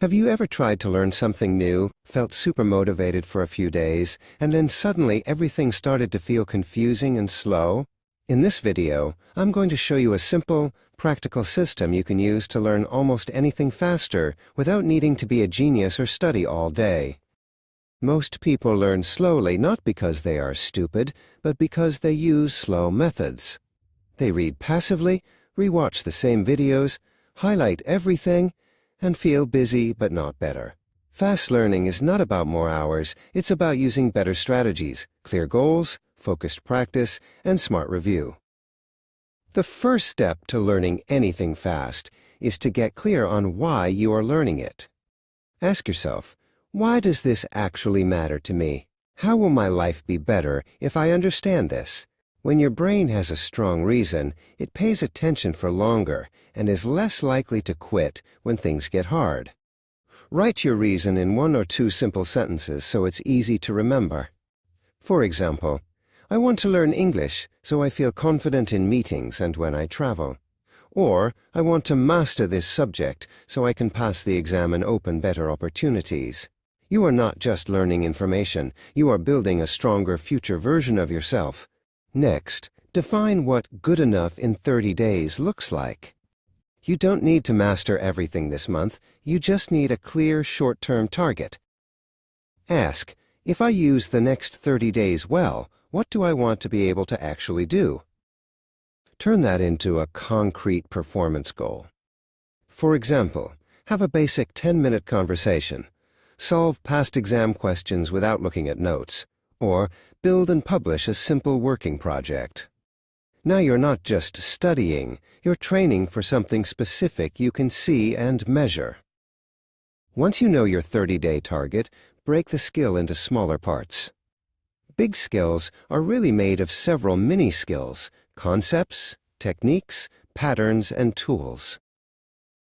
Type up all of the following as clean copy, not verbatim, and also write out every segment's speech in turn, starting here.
Have you ever tried to learn something new, felt super motivated for a few days, and then suddenly everything started to feel confusing and slow? In this video, I'm going to show you a simple, practical system you can use to learn almost anything faster without needing to be a genius or study all day. Most people learn slowly not because they are stupid, but because they use slow methods. They read passively, rewatch the same videos, highlight everything, and feel busy but not better. Fast learning is not about more hours, it's about using better strategies, clear goals, focused practice, and smart review. The first step to learning anything fast is to get clear on why you are learning it. Ask yourself, why does this actually matter to me? How will my life be better if I understand this? When your brain has a strong reason, it pays attention for longer and is less likely to quit when things get hard. Write your reason in 1 or 2 simple sentences so it's easy to remember. For example, I want to learn English so I feel confident in meetings and when I travel. Or, I want to master this subject so I can pass the exam and open better opportunities. You are not just learning information, you are building a stronger future version of yourself. Next, define what good enough in 30 days looks like. You don't need to master everything this month, you just need a clear short-term target. Ask, if I use the next 30 days well, what do I want to be able to actually do? Turn that into a concrete performance goal. For example, have a basic 10-minute conversation. Solve past exam questions without looking at notes. Or build and publish a simple working project. Now you're not just studying, you're training for something specific you can see and measure. Once you know your 30-day target, break the skill into smaller parts. Big skills are really made of several mini-skills, concepts, techniques, patterns, and tools.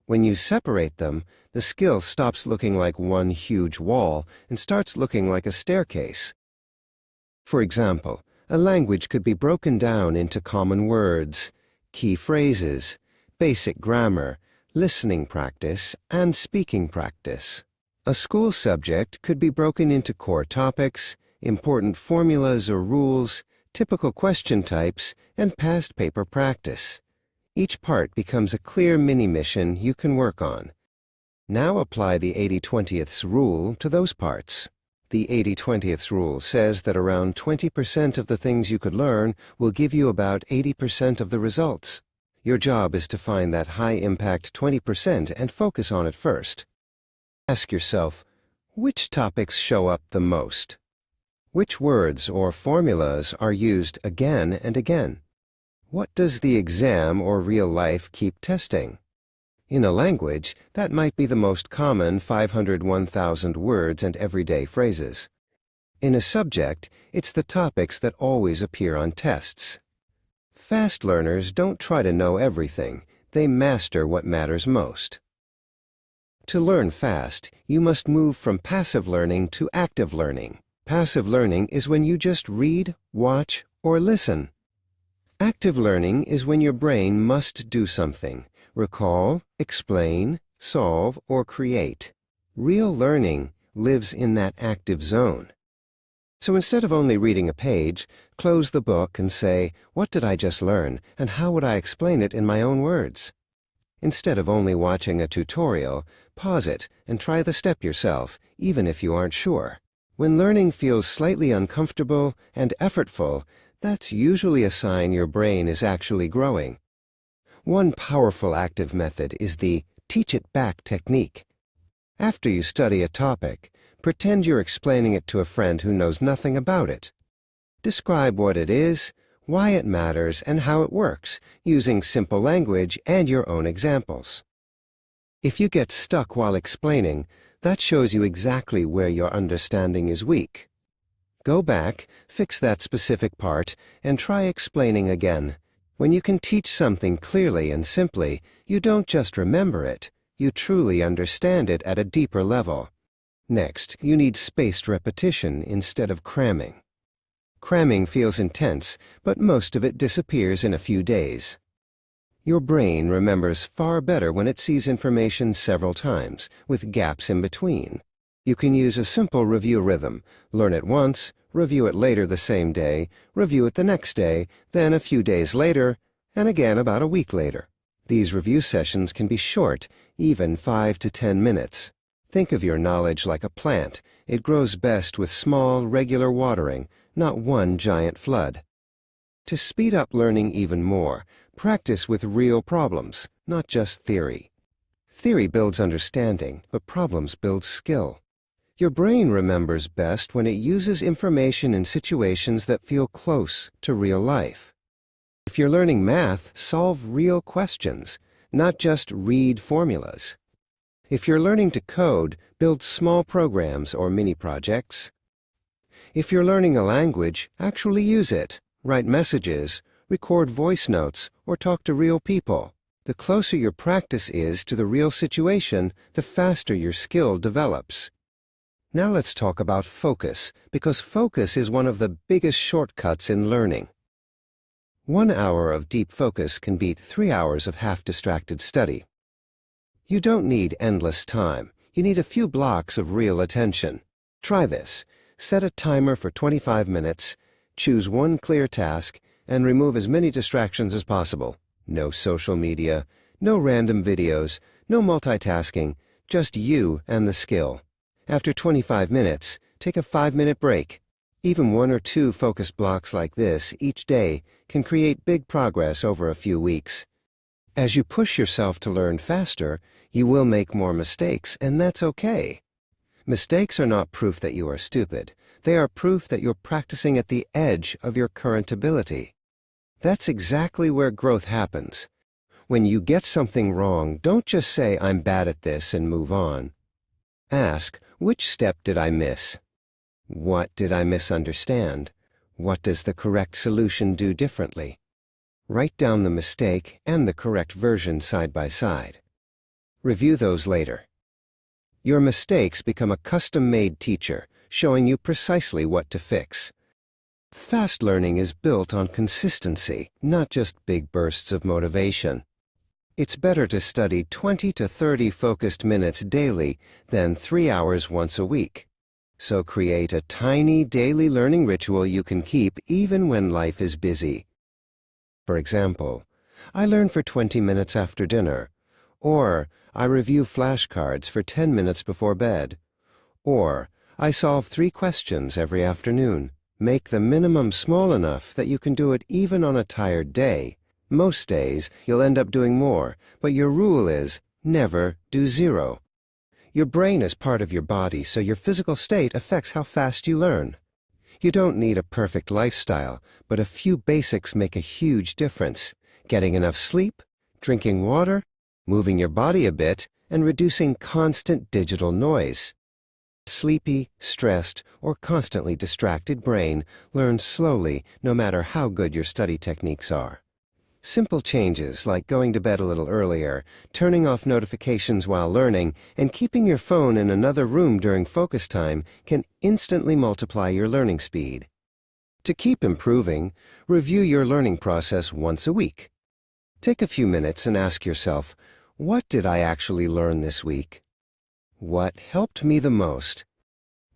When you separate them, the skill stops looking like one huge wall and starts looking like a staircase. For example, a language could be broken down into common words, key phrases, basic grammar, listening practice, and speaking practice. A school subject could be broken into core topics, important formulas or rules, typical question types, and past paper practice. Each part becomes a clear mini-mission you can work on. Now apply the 80/20ths rule to those parts. The 80/20ths rule says that around 20% of the things you could learn will give you about 80% of the results. Your job is to find that high-impact 20% and focus on it first. Ask yourself, which topics show up the most? Which words or formulas are used again and again? What does the exam or real life keep testing? In a language, that might be the most common 501,000 words and everyday phrases. In a subject, it's the topics that always appear on tests. Fast learners don't try to know everything, they master what matters most. To learn fast, you must move from passive learning to active learning. Passive learning is when you just read, watch, or listen. Active learning is when your brain must do something. Recall, explain, solve, or create. Real learning lives in that active zone. So instead of only reading a page, close the book and say, what did I just learn, and how would I explain it in my own words? Instead of only watching a tutorial, pause it and try the step yourself, even if you aren't sure. When learning feels slightly uncomfortable and effortful, that's usually a sign your brain is actually growing. One powerful active method is the teach it back technique. After you study a topic, pretend you're explaining it to a friend who knows nothing about it. Describe what it is, why it matters, and how it works, using simple language and your own examples. If you get stuck while explaining, that shows you exactly where your understanding is weak. Go back, fix that specific part, and try explaining again. When you can teach something clearly and simply, you don't just remember it, you truly understand it at a deeper level. Next, you need spaced repetition instead of cramming. Cramming feels intense, but most of it disappears in a few days. Your brain remembers far better when it sees information several times, with gaps in between. You can use a simple review rhythm. Learn it once, review it later the same day, review it the next day, then a few days later, and again about a week later. These review sessions can be short, even 5 to 10 minutes. Think of your knowledge like a plant. It grows best with small, regular watering, not one giant flood. To speed up learning even more, practice with real problems, not just theory. Theory builds understanding, but problems build skill. Your brain remembers best when it uses information in situations that feel close to real life. If you're learning math, solve real questions, not just read formulas. If you're learning to code, build small programs or mini projects. If you're learning a language, actually use it. Write messages, record voice notes, or talk to real people. The closer your practice is to the real situation, the faster your skill develops. Now let's talk about focus, because focus is one of the biggest shortcuts in learning. 1 hour of deep focus can beat 3 hours of half-distracted study. You don't need endless time. You need a few blocks of real attention. Try this. Set a timer for 25 minutes, choose one clear task, and remove as many distractions as possible. No social media, no random videos, no multitasking, just you and the skill. After 25 minutes, take a 5-minute break. Even 1 or 2 focus blocks like this each day can create big progress over a few weeks. As you push yourself to learn faster, you will make more mistakes, and that's okay. Mistakes are not proof that you are stupid. They are proof that you're practicing at the edge of your current ability. That's exactly where growth happens. When you get something wrong, don't just say, "I'm bad at this," and move on. Ask, which step did I miss? What did I misunderstand? What does the correct solution do differently? Write down the mistake and the correct version side by side. Review those later. Your mistakes become a custom-made teacher, showing you precisely what to fix. Fast learning is built on consistency, not just big bursts of motivation. It's better to study 20 to 30 focused minutes daily than 3 hours once a week. So create a tiny daily learning ritual you can keep even when life is busy. For example, I learn for 20 minutes after dinner, or I review flashcards for 10 minutes before bed, or I solve 3 questions every afternoon. Make the minimum small enough that you can do it even on a tired day. Most days, you'll end up doing more, but your rule is never do 0. Your brain is part of your body, so your physical state affects how fast you learn. You don't need a perfect lifestyle, but a few basics make a huge difference. Getting enough sleep, drinking water, moving your body a bit, and reducing constant digital noise. Sleepy, stressed, or constantly distracted brain learns slowly no matter how good your study techniques are. Simple changes like going to bed a little earlier, turning off notifications while learning, and keeping your phone in another room during focus time can instantly multiply your learning speed. To keep improving, review your learning process once a week. Take a few minutes and ask yourself, what did I actually learn this week? What helped me the most?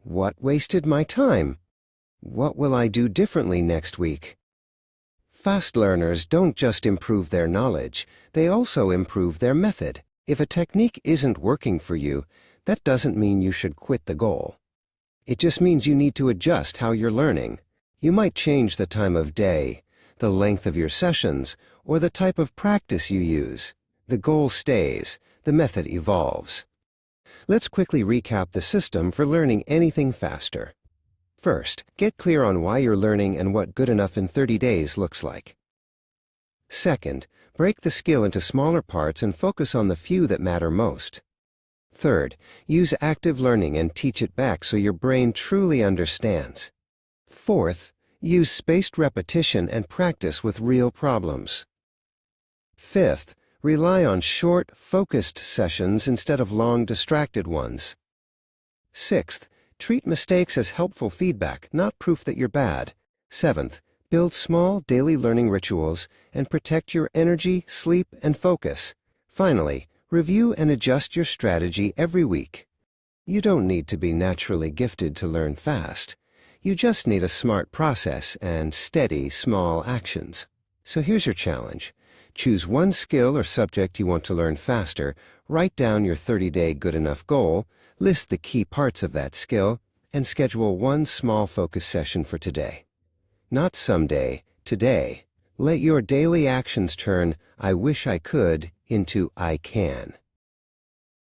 What wasted my time? What will I do differently next week? Fast learners don't just improve their knowledge, they also improve their method. If a technique isn't working for you, that doesn't mean you should quit the goal. It just means you need to adjust how you're learning. You might change the time of day, the length of your sessions, or the type of practice you use. The goal stays, the method evolves. Let's quickly recap the system for learning anything faster. First, get clear on why you're learning and what good enough in 30 days looks like. Second, break the skill into smaller parts and focus on the few that matter most. Third, use active learning and teach it back so your brain truly understands. Fourth, use spaced repetition and practice with real problems. Fifth, rely on short, focused sessions instead of long, distracted ones. Sixth, treat mistakes as helpful feedback, not proof that you're bad. Seventh, Build small daily learning rituals and protect your energy, sleep, and focus. Finally, review and adjust your strategy every week. You don't need to be naturally gifted to learn fast. You just need a smart process and steady, small actions. So here's your challenge. Choose one skill or subject you want to learn faster, write down your 30-day good enough goal, list the key parts of that skill, and schedule one small focus session for today. Not someday, today. Let your daily actions turn "I wish I could" into "I can."